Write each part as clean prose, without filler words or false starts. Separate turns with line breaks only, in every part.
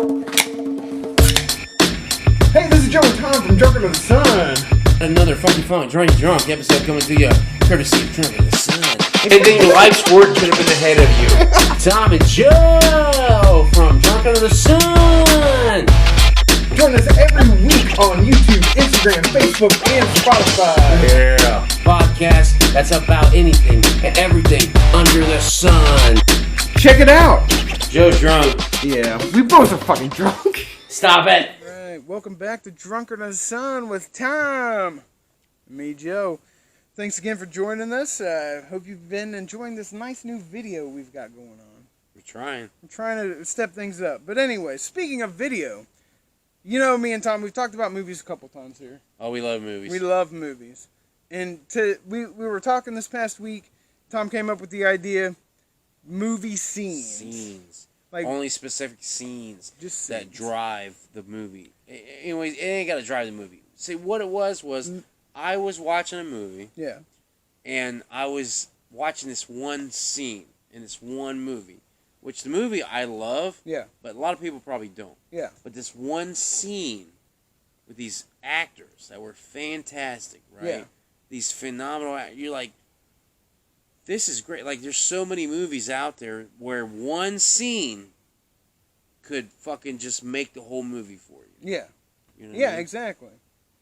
Hey, this is Joe and Tom from Drunkard of the Sun.
Another fucking fun drunk episode coming to you courtesy of Drunkard of the Sun.
And then your life's work could have been ahead of you.
Tom and Joe from Drunkard of the Sun.
Join us every week on YouTube, Instagram, Facebook, and Spotify.
Yeah.
Podcast that's about anything and everything under the sun.
Check it out.
Joe's drunk.
Yeah, we both are fucking drunk.
Stop it.
Alright, welcome back to Drunkard of the Sun with Tom. Me, Joe. Thanks again for joining us. Hope you've been enjoying this nice new video we've got going on.
We're trying.
I'm trying to step things up. But anyway, speaking of video, you know me and Tom, we've talked about movies a couple times here.
Oh, we love movies.
We love movies. And we were talking this past week, Tom came up with the idea, movie scenes.
Scenes.
Like,
only specific scenes
just
that
scenes.
drive the movie. Anyways, it ain't got to drive the movie. See, what it was I was watching a movie.
Yeah.
And I was watching this one scene in this one movie, which the movie I love.
Yeah.
But a lot of people probably don't.
Yeah.
But this one scene with these actors that were fantastic, right?
Yeah.
These phenomenal actors. You're like, this is great. Like, there's so many movies out there where one scene could fucking just make the whole movie for you.
Yeah.
You know what
Yeah,
I mean?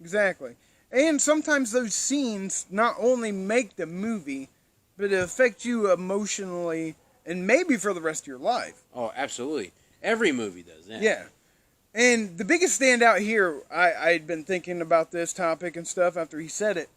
exactly. And sometimes those scenes not only make the movie, but it affect you emotionally and maybe for the rest of your life.
Oh, absolutely. Every movie does that.
Yeah. And the biggest standout here, I'd been thinking about this topic and stuff after he said it.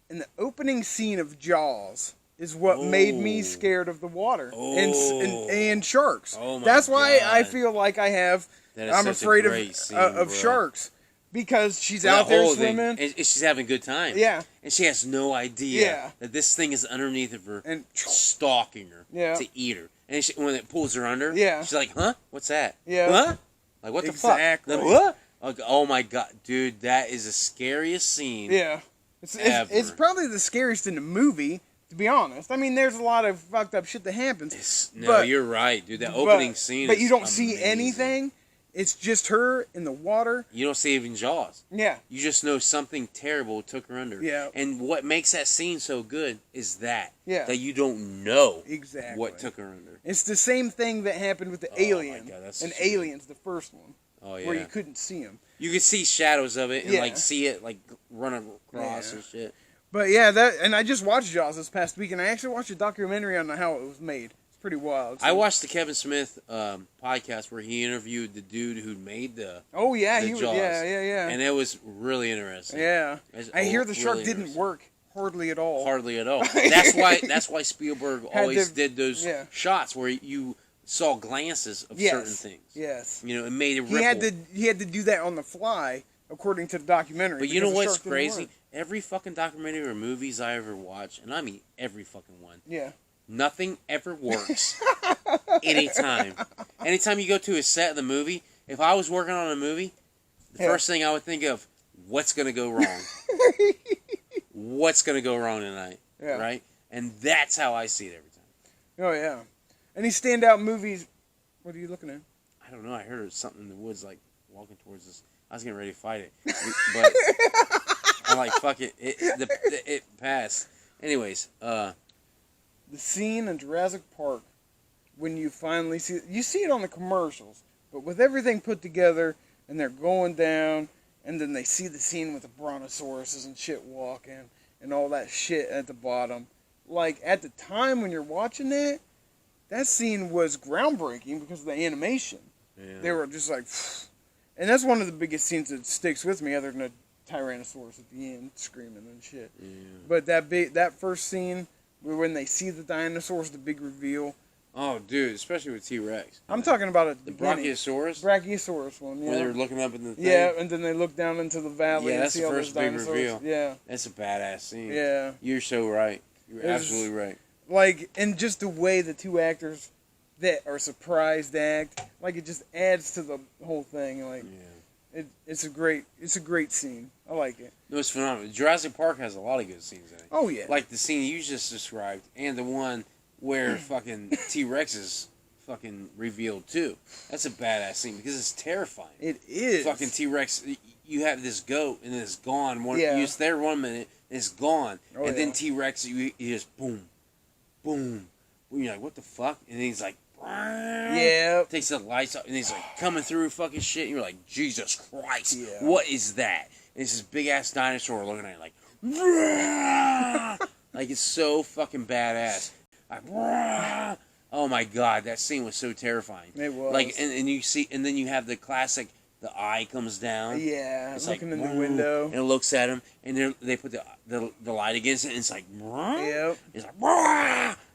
In the opening scene of Jaws is what made me scared of the water and sharks.
Oh my
That's why
God.
I feel like I'm afraid of sharks. Because she's out there swimming.
And she's having a good time.
Yeah.
And she has no idea that this thing is underneath of her
and
stalking her to eat her. And when it pulls her under, she's like, huh? What's that?
Yeah.
Huh? Like, what the fuck? Then, what? Like, oh my God. Dude, that is the scariest scene.
Yeah. It's probably the scariest in the movie, to be honest. I mean, there's a lot of fucked up shit that happens.
You're right, dude. That opening scene
But you don't
amazing.
see anything. It's just her in the water.
You don't see even Jaws.
Yeah.
You just know something terrible took her under.
Yeah.
And what makes that scene so good is that.
Yeah.
That you don't know
exactly
what took her under.
It's the same thing that happened with the Alien.
My God, that's
and
true.
Aliens, the first one.
Oh, yeah.
Where you couldn't see them.
You could see shadows of it and, like, see it, like, run across and shit.
But, yeah, and I just watched Jaws this past week, and I actually watched a documentary on how it was made. Pretty wild. So.
I watched the Kevin Smith podcast where he interviewed the dude who made the
Jaws.
Yeah. And it was really interesting.
Yeah. I hear the shark
really
didn't work hardly at all.
Hardly at all. That's why Spielberg always did those shots where you saw glances of certain things.
Yes.
You know, it made it ripple.
He had to do that on the fly, according to the documentary.
But you know what's crazy? Every fucking documentary or movies I ever watch, and I mean every fucking one.
Yeah.
Nothing ever works. Anytime. Anytime you go to a set of the movie, if I was working on a movie, the first thing I would think of, what's going to go wrong? What's going to go wrong tonight?
Yeah.
Right? And that's how I see it every time.
Oh, yeah. Any standout movies? What are you looking at?
I don't know. I heard something in the woods, like, walking towards us. I was getting ready to fight it. But I'm like, fuck it. It passed. Anyways,
the scene in Jurassic Park when you finally see it on the commercials, but with everything put together and they're going down and then they see the scene with the brontosauruses and shit walking and all that shit at the bottom. Like, at the time when you're watching that scene was groundbreaking because of the animation.
Yeah.
They were just like, and that's one of the biggest scenes that sticks with me other than a Tyrannosaurus at the end screaming and shit.
Yeah.
But that first scene when they see the dinosaurs, the big reveal.
Oh, dude, especially with T-Rex.
I'm talking about
the Brachiosaurus?
Brachiosaurus one, yeah.
Where they're looking up in the thing?
Yeah, and then they look down into the valley and
that's
see
the
all
first
those
big
dinosaurs.
reveal.
Yeah.
That's a badass scene.
Yeah.
You're so right. You're absolutely right.
Like, and just the way the two actors that are surprised act, like, it just adds to the whole thing. Like, it's a great scene. I like it.
No, it's phenomenal. Jurassic Park has a lot of good scenes in it.
Oh, yeah.
Like the scene you just described, and the one where fucking T-Rexes fucking revealed too. That's a badass scene because it's terrifying.
It is.
Fucking T-Rex, you have this goat and it's gone.
Yeah.
It's there 1 minute, and it's gone.
Oh,
and then
yeah.
T-Rex, you just boom, boom. You're like, what the fuck? And then he's like,
Yeah.
takes the lights off, and he's like coming through fucking shit. And you're like, Jesus Christ,
Yeah.
what is that? And it's this big ass dinosaur looking at you like, like it's so fucking badass. Like, oh my god, that scene was so terrifying.
It was.
Like, and you see, and then you have the classic, the eye comes down.
Yeah,
It's
looking
like,
in the window.
and it looks at him, and they put the light against it, and it's like,
Yep.
it's like,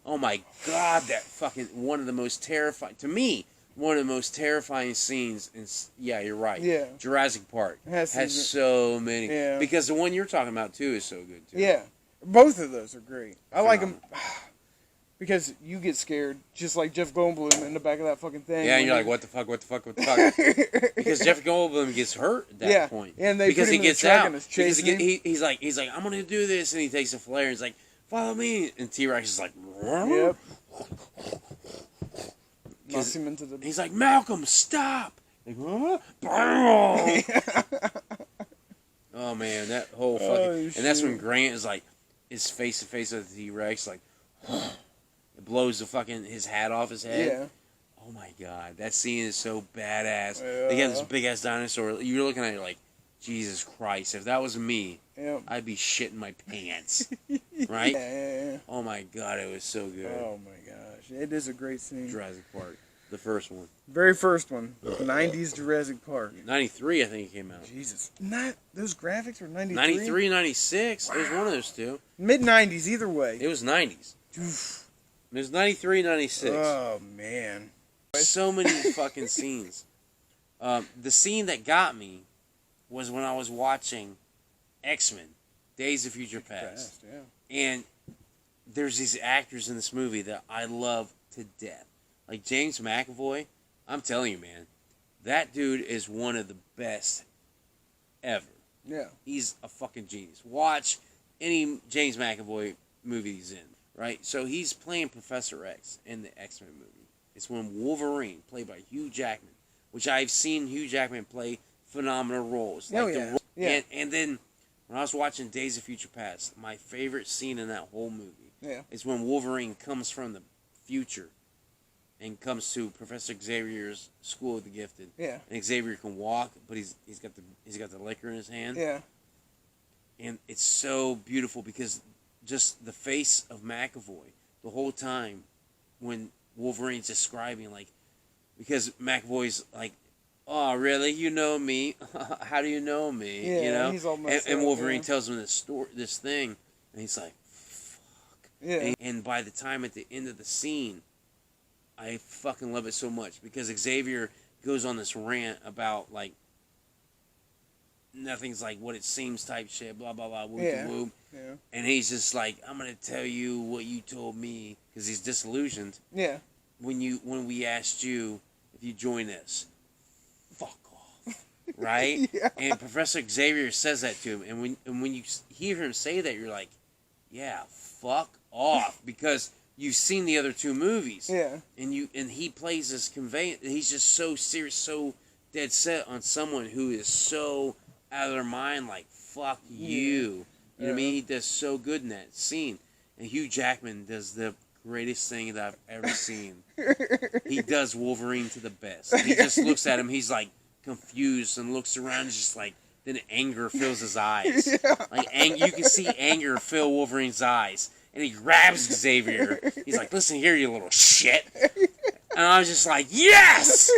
oh my god, that fucking one of the most terrifying to me. One of the most terrifying scenes. Yeah, you're right.
Yeah.
Jurassic Park has so many.
Yeah.
Because the one you're talking about too is so good too.
Yeah, both of those are great. I like them because you get scared, just like Jeff Goldblum in the back of that fucking thing.
Yeah, and you're like, what the fuck, what the fuck, what the fuck? Because Jeff Goldblum gets hurt at that point.
And they
because
put
he
him in
gets
the truck
out.
and it's
Because
chasing him.
he's like, I'm gonna do this, and he takes a flare, and he's like, follow me, and T-Rex is like,
Yep. Knocks him into the.
he's like, Malcolm, stop! Like, oh man, that whole fucking, and that's when Grant is like, is face to face with the T-Rex, like, it blows the fucking his hat off his head.
Yeah.
Oh my god, that scene is so badass.
Yeah.
They got this big ass dinosaur. You're looking at it like, Jesus Christ, if that was me,
Yep.
I'd be shitting my pants. Right?
Yeah.
Oh my god, it was so good.
Oh my gosh, it is a great scene.
Jurassic Park, the first one.
Very first one, 90s Jurassic Park.
93, I think it came out.
Jesus, not those graphics were 93.
93, 96. It was one of those two.
Mid 90s, either way.
It was 90s.
Oof.
It was 93, 96.
Oh man.
So many fucking scenes. The scene that got me was when I was watching XMen, Days of Future Past.
Yeah.
And there's these actors in this movie that I love to death. Like James McAvoy, I'm telling you, man, that dude is one of the best ever.
Yeah.
He's a fucking genius. Watch any James McAvoy movie he's in, right? So he's playing Professor X in the X-Men movie. It's when Wolverine, played by Hugh Jackman, which I've seen Hugh Jackman play phenomenal roles.
Oh,
Like
yeah. Yeah.
And then when I was watching Days of Future Past, my favorite scene in that whole movie is when Wolverine comes from the future and comes to Professor Xavier's School of the Gifted.
Yeah.
And Xavier can walk, but he's got the liquor in his hand.
Yeah.
And it's so beautiful because just the face of McAvoy the whole time when Wolverine's describing, like, because McAvoy's like, oh, really? You know me? How do you know me?
Yeah,
you know?
he's all messed
and
up,
Wolverine
yeah.
tells him this thing, and he's like, fuck.
Yeah.
And by the time at the end of the scene, I fucking love it so much because Xavier goes on this rant about, like, nothing's like what it seems type shit, blah, blah, blah, whoop,
Yeah.
whoop.
Yeah.
And he's just like, I'm going to tell you what you told me, because he's disillusioned,
Yeah.
when we asked you if you join us. Fuck off. Right?
Yeah.
And Professor Xavier says that to him, and when you hear him say that, you're like, yeah, fuck off, because you've seen the other two movies.
Yeah.
And he plays this he's just so serious, so dead set on someone who is so out of their mind, like, fuck you. You know what I mean? He does so good in that scene. And Hugh Jackman does the greatest thing that I've ever seen. He does Wolverine to the best. He just looks at him, he's like confused and looks around, just like, then anger fills his eyes.
Yeah.
Like, you can see anger fill Wolverine's eyes. And he grabs Xavier. He's like, listen here, you little shit. And I was just like, yes!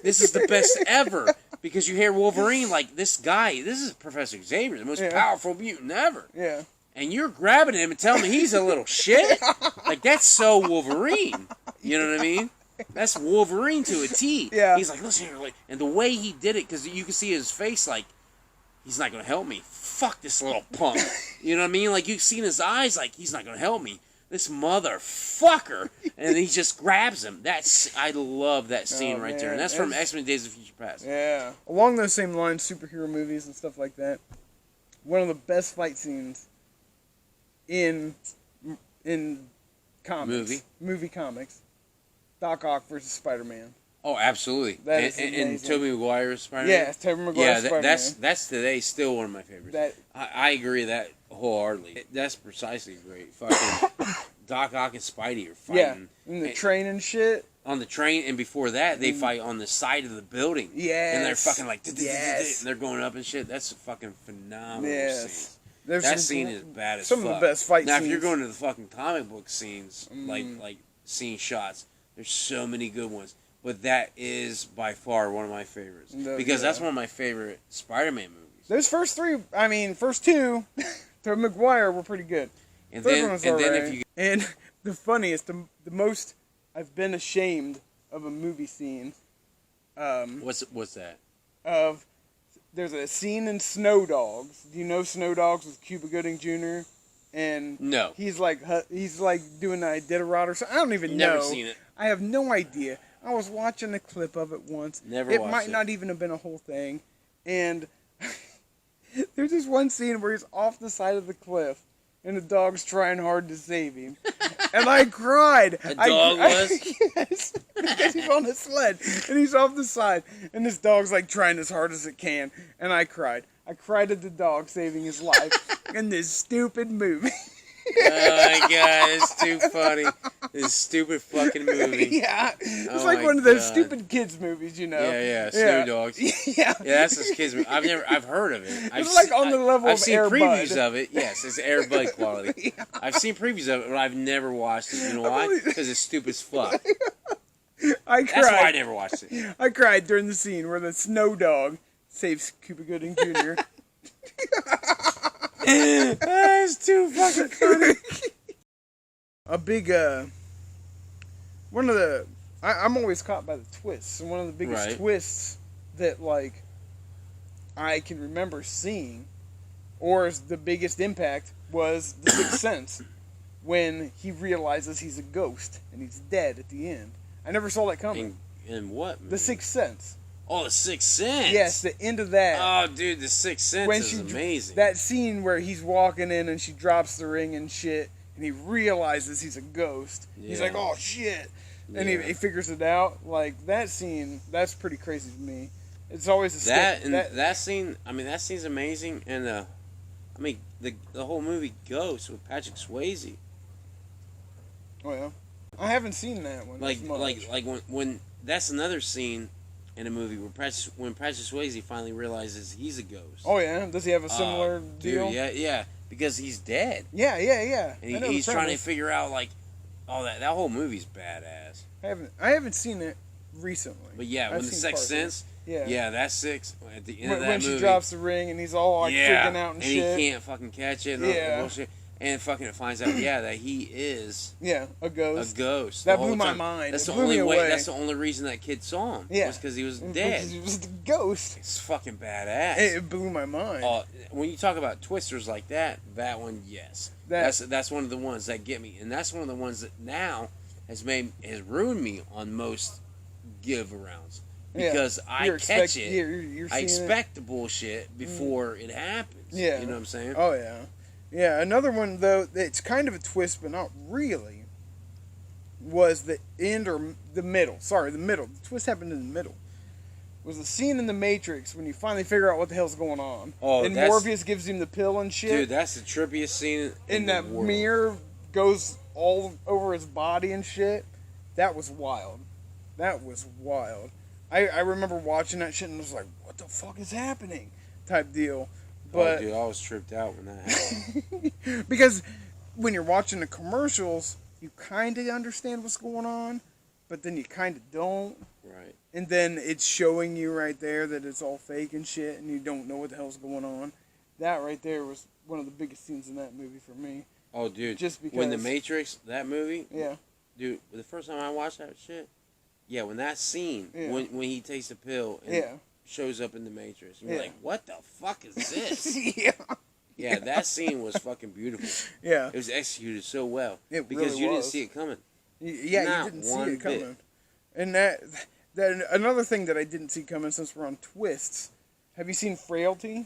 This is the best ever. Because you hear Wolverine, like, this is Professor Xavier, the most powerful mutant ever.
Yeah.
And you're grabbing him and telling me he's a little shit? Like, that's so Wolverine. You know what I mean? That's Wolverine to a T.
Yeah.
He's like, listen here. Like, and the way he did it, because you can see his face, like, he's not going to help me. Fuck this little punk. You know what I mean? Like, you've seen his eyes, like, he's not going to help me. This motherfucker. And he just grabs him. I love that scene right there. And that's from X-Men Days of Future Past.
Yeah. Along those same lines, superhero movies and stuff like that, one of the best fight scenes in comics. Movie comics Doc Ock versus Spider-Man.
Oh, absolutely.
That is
and
amazing.
Tobey Maguire's Spider-Man.
Yeah, Tobey Maguire's Spider-Man.
That's today still one of my favorites. I agree with that wholeheartedly. That's precisely great. Fucking Doc Ock and Spidey are fighting.
Yeah, in the train and shit.
On the train, and before that, they fight on the side of the building.
Yes.
And they're fucking like,
Yes.
and they're going up and shit. That's a fucking phenomenal
Yes.
scene.
There's
That scene is bad as
some
fuck.
of the best fight
now,
scenes.
if you're going to the fucking comic book scenes, like scene shots, there's so many good ones. But that is by far one of my favorites. Because that's one of my favorite Spider-Man movies.
Those first two, Tobey Maguire were pretty good.
And
Third
then,
one was
and
alright.
then if you...
And the funniest, the most I've been ashamed of a movie scene.
What's that?
There's a scene in Snow Dogs. Do you know Snow Dogs with Cuba Gooding Jr.? And
No.
he's like doing an Iditarod or something. I don't even know.
Never seen it.
I have no idea. I was watching a clip of it once.
Never watched
might
it.
not even have been a whole thing. And there's this one scene where he's off the side of the cliff and the dog's trying hard to save him. And I cried.
A dog was?
Yes. Because he's on a sled and he's off the side and this dog's like trying as hard as it can. And I cried. I cried at the dog saving his life in this stupid movie.
Oh my god, it's too funny. This stupid fucking movie.
Yeah. It's
Oh
like
my
one of those
God.
stupid kids movies, you know.
Yeah, Snow Dogs.
Yeah.
Yeah, that's this kid's movie. I've heard of it.
It's like on the level
I've
of
seen
Air
previews
Bud.
of it. Yes, it's Air Bud quality.
Yeah.
I've seen previews of it, but I've never watched it. You know why? Because it's stupid as fuck.
I cried.
That's why I never watched it.
I cried during the scene where the Snow Dog saves Cuba Gooding Jr.
That's too fucking funny.
A big, one of the, I'm always caught by the twists, and one of the biggest twists that, like, I can remember seeing, or is the biggest impact, was The Sixth Sense, when he realizes he's a ghost, and he's dead at the end. I never saw that coming.
In what movie?
The Sixth Sense.
Oh, The Sixth Sense.
Yes, the end of that.
Oh, dude, The Sixth Sense is amazing.
That scene where he's walking in and she drops the ring and shit, and he realizes he's a ghost. Yeah. He's like, oh shit. And he figures it out. Like, that scene, that's pretty crazy to me. It's always a
that scene, I mean, that scene's amazing. And, I mean, the whole movie Ghost with Patrick Swayze.
Oh, yeah. I haven't seen that one.
Like when that's another scene in a movie where when Patrick Swayze finally realizes he's a ghost.
Oh, yeah? Does he have a similar deal?
Dude, yeah. Because he's dead.
Yeah.
And he's trying to figure out, like, oh, that whole movie's badass.
I haven't seen it recently.
But yeah, when The Sixth Sense, that's six. At the end of that movie,
when she drops the ring and he's all like freaking out and shit,
and he can't fucking catch it. And all the bullshit. And fucking it finds out, that he is
a ghost.
A ghost.
That blew my mind.
That's
the
only
way.
That's the only reason that kid saw him. Was because he was dead.
Because he was the ghost.
It's fucking badass.
It blew my mind.
When you talk about twisters like that one, yes, that's one of the ones that get me, and that's one of the ones that now has ruined me on most give arounds because I catch it. I expect the bullshit before it happens.
Yeah,
you know what I'm saying?
Oh yeah. Yeah, another one, though, it's kind of a twist, but not really, was the end or the middle. Sorry, the middle. The twist happened in the middle. Was the scene in The Matrix when you finally figure out what the hell's going on. Oh, and Morpheus gives him the pill and shit.
Dude, that's the trippiest scene in the
that
world.
Mirror goes all over his body and shit. That was wild. That was wild. I remember watching that shit and was like, what the fuck is happening? Type deal. But,
dude, I was tripped out when that happened.
Because when you're watching the commercials, you kind of understand what's going on, but then you kind of don't.
Right.
And then it's showing you right there that it's all fake and shit, and you don't know what the hell's going on. That right there was one of the biggest scenes in that movie for me.
Oh, dude.
Just because.
When The Matrix, that movie.
Yeah.
Dude, the first time I watched that shit, when that scene, when he takes a pill and shows up in The Matrix. You're like, what the fuck is this? Yeah, that scene was fucking beautiful. Yeah. It was executed so well. Because you didn't see it coming.
Yeah, you didn't see it coming. And that another thing that I didn't see coming since we're on twists, have you seen Frailty?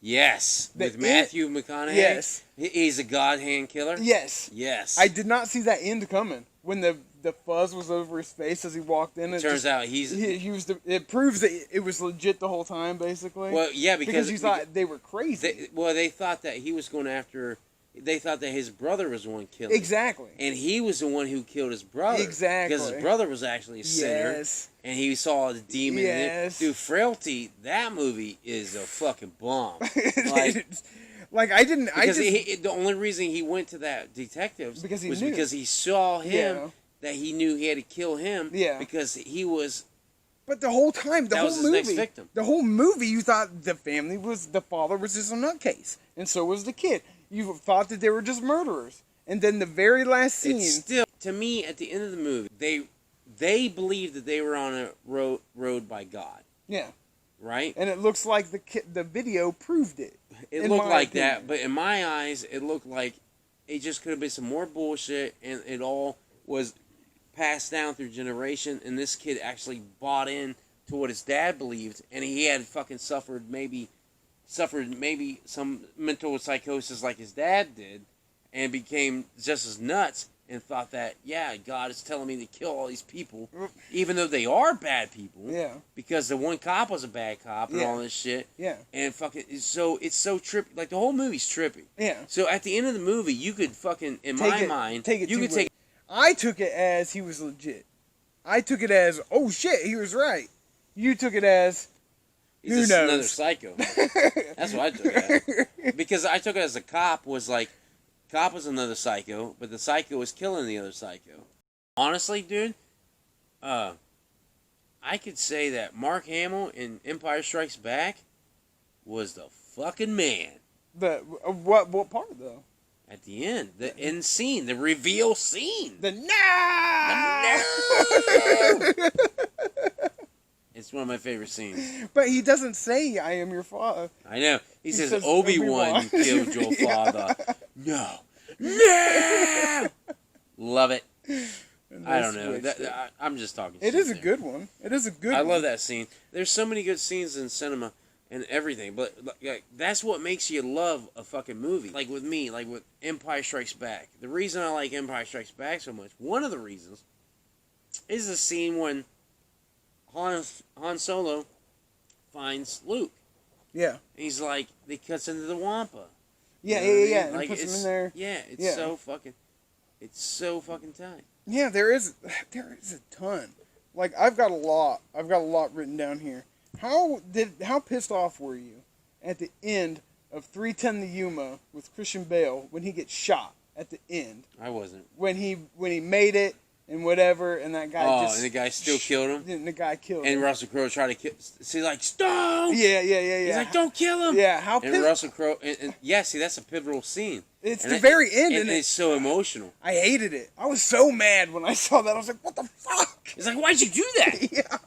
Yes. With Matthew McConaughey?
Yes.
He's a god hand killer?
Yes.
Yes.
I did not see that end coming. When the the fuzz was over his face as he walked in.
It turns out he
was it proves that it was legit the whole time, basically.
Well, yeah,
because you thought they were crazy.
They thought that he was going after. They thought that his brother was the one killing him.
Exactly.
And he was the one who killed his brother.
Exactly.
Because his brother was actually a sinner.
Yes.
And he saw the demon.
Yes.
Dude, Frailty, that movie is a fucking bomb.
Like I didn't.
Because the only reason he went to that detective
because
he saw him, that he knew he had to kill him.
Yeah.
Because he was.
But the whole time, the whole movie,
next victim.
The whole movie, you thought the father was just a nutcase, and so was the kid. You thought that they were just murderers, and then the very last scene.
It's still, to me, at the end of the movie, they believed that they were on a road by God.
Yeah.
Right.
And it looks like the video proved it.
It looked like that, but in my eyes, it looked like it just could have been some more bullshit, and it all was passed down through generation, and this kid actually bought in to what his dad believed, and he had fucking suffered maybe some mental psychosis like his dad did, and became just as nuts, and thought that, yeah, God is telling me to kill all these people, even though they are bad people.
Yeah.
Because the one cop was a bad cop and all this shit.
Yeah.
And fucking, it's so trippy. Like, the whole movie's trippy.
Yeah.
So at the end of the movie, you could fucking, in my mind, you could take.
I took it as he was legit. I took it as, oh shit, he was right. You took it as,
He's just another psycho. That's what I took it as. Because I took it as the cop was another psycho, but the psycho was killing the other psycho. Honestly, dude, I could say that Mark Hamill in Empire Strikes Back was the fucking man.
What part though?
At the end, the end scene, the reveal scene.
The no!
It's one of my favorite scenes.
But he doesn't say, I am your father.
I know. He says Obi-Wan killed your father. No. Love it. I don't know. I'm just talking shit.
It is a good one. It is a good one.
I love that scene. There's so many good scenes in cinema and everything, but like, that's what makes you love a fucking movie. Like with me, like with Empire Strikes Back. The reason I like Empire Strikes Back so much, one of the reasons, is the scene when Han Solo finds Luke.
Yeah.
And he's like, he cuts into the Wampa.
Yeah.
Like,
and puts him in there.
Yeah, it's so fucking tight.
Yeah, there is a ton. Like I've got a lot written down here. How pissed off were you at the end of 310 the Yuma with Christian Bale when he gets shot at the end?
I wasn't.
When he made it and whatever, and that guy
and the guy still killed him?
And the guy killed him.
And Russell Crowe tried to kill... See, like, stop!
Yeah.
He's like, don't kill him!
Yeah, how
pissed... And Russell Crowe... See, that's a pivotal scene.
It's the very end,
and it's so emotional.
I hated it. I was so mad when I saw that. I was like, what the fuck?
It's like, why'd you do that?
Yeah.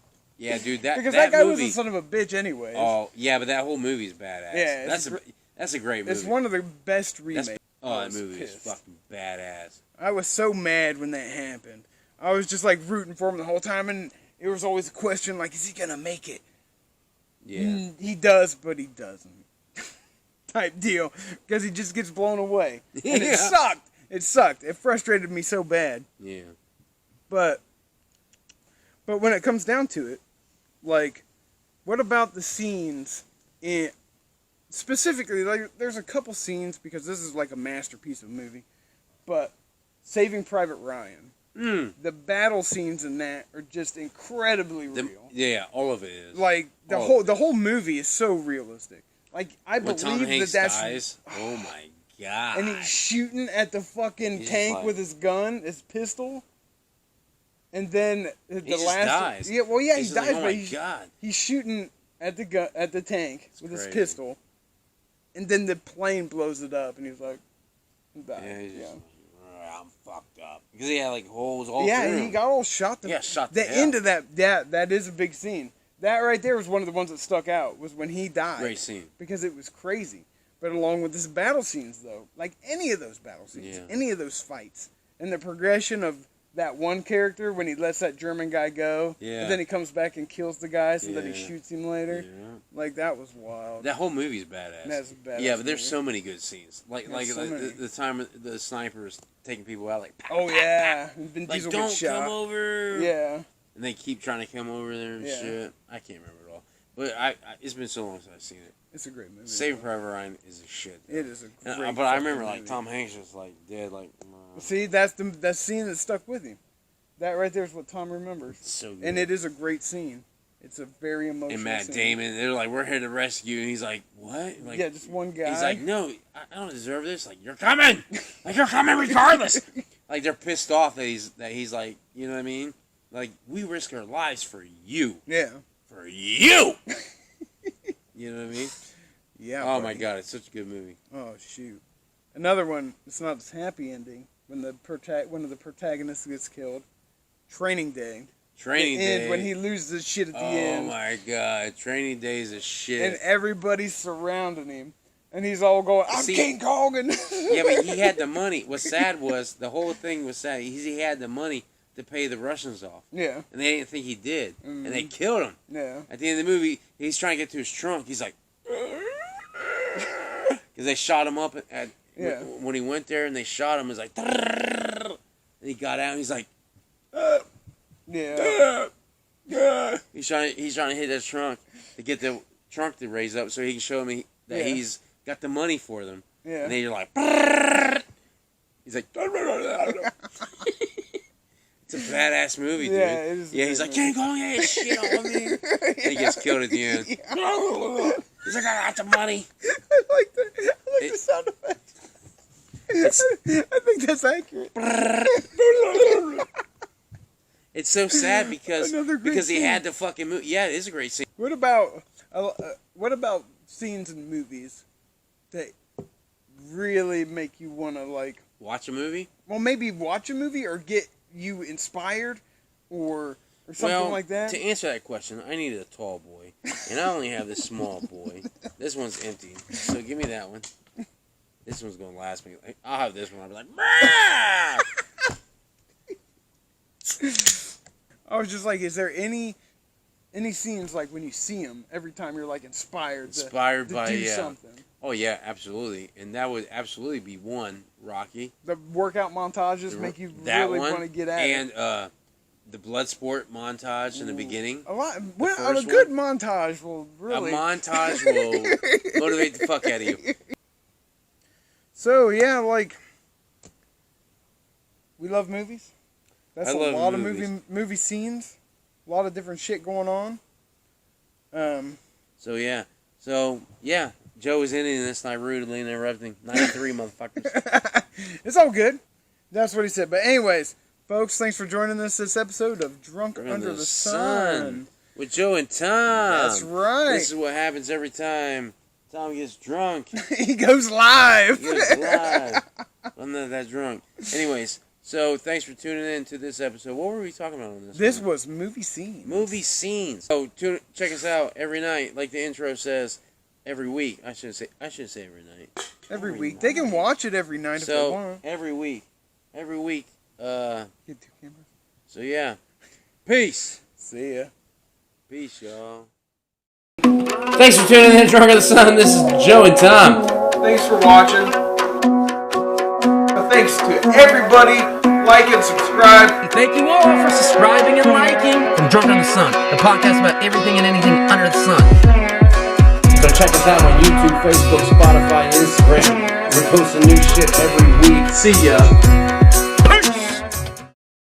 Yeah, dude,
because
that
guy
movie,
was a son of a bitch anyway.
Oh, yeah, but that whole movie's badass.
Yeah.
That's a great movie.
It's one of the best remakes.
That movie is fucking badass.
I was so mad when that happened. I was just like rooting for him the whole time, and it was always a question like, is he gonna make it?
Yeah.
He does, but he doesn't. Type deal. Because he just gets blown away. And it sucked. It sucked. It frustrated me so bad.
Yeah.
But when it comes down to it, like, what about the scenes in... Specifically, like, there's a couple scenes, because this is like a masterpiece of a movie, but Saving Private Ryan. The battle scenes in that are just incredibly real.
Yeah, all of it is.
Like the whole movie is so realistic. Like I
when
believe
Tom Hanks
that's
dies, oh my god!
And he's shooting at the fucking tank with his gun, his pistol. And then
he dies.
Yeah, well, yeah, he dies,
like, oh
but
he's
shooting at the tank with his pistol. And then the plane blows it up, and he's like, I'm dying.
Yeah, he's just, I'm fucked up because he had like holes all
through.
Yeah,
he got all shot.
Shot.
The end of that is a big scene. That right there was one of the ones that stuck out. Was when he died.
Great scene
because it was crazy. But along with this battle scenes, though, like any of those battle scenes, any of those fights, and the progression of that one character when he lets that German guy go.
Yeah.
And then he comes back and kills the guy so that he
Yeah.
shoots him later.
Yeah.
Like, that was wild.
That whole movie's badass.
That's a badass
Yeah, but there's
movie.
so many good scenes. Like
so many.
the time the sniper's taking people out, like,
Oh, yeah. And Vin
like
Diesel
don't
gets shot.
come over.
Yeah.
And they keep trying to come over there and
Yeah.
shit. I can't remember it all. But I it's been so long since I've seen it.
It's a great movie.
Saving Private Ryan is a shit.
It is a
And,
great
but I
fucking
remember like
movie.
Tom Hanks was like dead, like
See, that's the scene that stuck with him. That right there is what Tom remembers.
so good.
And it is a great scene. It's a very emotional
And Matt
scene.
Damon, they're like, we're here to rescue you, and he's like, what? Like,
Yeah, just one guy.
he's like, no, I don't deserve this. Like, you're coming. Like, you're coming regardless. Like, they're pissed off that he's like, you know what I mean? Like, we risk our lives for you.
Yeah.
For you. You know what I mean?
Yeah.
Oh my
buddy.
God, it's such a good movie.
Oh shoot. Another one. It's not as happy ending when one of the protagonists gets killed. Training Day.
Training
The end,
Day.
when he loses his shit at the
Oh
end,
my God, Training Day is a shit.
and everybody's surrounding him, and he's all going, "I'm
See-
King Kong." And
Yeah, but he had the money. What's sad was the whole thing was sad. He had the money to pay the Russians off,
yeah,
and they didn't think he did, and they killed him.
yeah,
At the end of the movie, he's trying to get to his trunk. He's like, because they shot him up at
Yeah.
when he went there, and they shot him. It's like, and he got out. And he's like,
yeah,
he's trying to hit that trunk to get the trunk to raise up so he can show me that
Yeah.
he's got the money for them.
yeah.
And then you're like, he's like, it's a badass movie, dude.
Yeah, it is a
Yeah,
great
he's like,
movie.
King Kong, yeah, shit on me. And he gets killed at the end. He's like, I got the money.
I like that. I like
It-
the sound effect.
It's-
I think that's accurate.
It's so sad because
Another great
he
scene.
had the fucking movie. Yeah, it is a great scene.
What about scenes in movies that really make you want to like?
Watch a movie.
Well, maybe watch a movie or get you inspired or something
Well,
like that.
to answer that question, I needed a tall boy, and I only have this small boy. This one's empty, so give me that one. This one's gonna last me. I'll have this one. I'll be like, "Brah!"
I was just like, is there any scenes like when you see them every time you're like inspired to
by
do something?
Oh yeah, absolutely, and that would absolutely be one Rocky.
The workout montages make you
That
really
one,
want to get at
and
it.
the blood sport montage in the beginning.
A lot. A
first
good montage will really.
A montage will motivate the fuck out of you.
So yeah, like we love movies. That's
I
a
love
lot of
movies.
movie scenes. A lot of different shit going on.
So yeah, Joe was in it, and that's not rudely interrupting. 93 motherfuckers.
It's all good. That's what he said. But anyways, folks, thanks for joining us this episode of Drunk Under the Sun.
With Joe and Tom.
That's right.
This is what happens every time Tom gets drunk.
He goes live.
He goes live. I'm not that drunk. Anyways, so thanks for tuning in to this episode. What were we talking about on this?
This
one?
was movie scenes.
Movie scenes. So check us out every night, like the intro says. Every week. I should say every night.
Every week. They can watch it every night if they
So
want.
every week.
Get two cameras.
So yeah. Peace.
See ya.
Peace, y'all. Thanks for tuning in to Drunk of the Sun. This is Joe and Tom.
Thanks for watching. Thanks to everybody. Like and subscribe.
Thank you all for subscribing and liking from Drunk on the Sun, the podcast about everything and anything under the sun.
So check us out on YouTube, Facebook, Spotify, Instagram. We're posting new shit every week. See ya.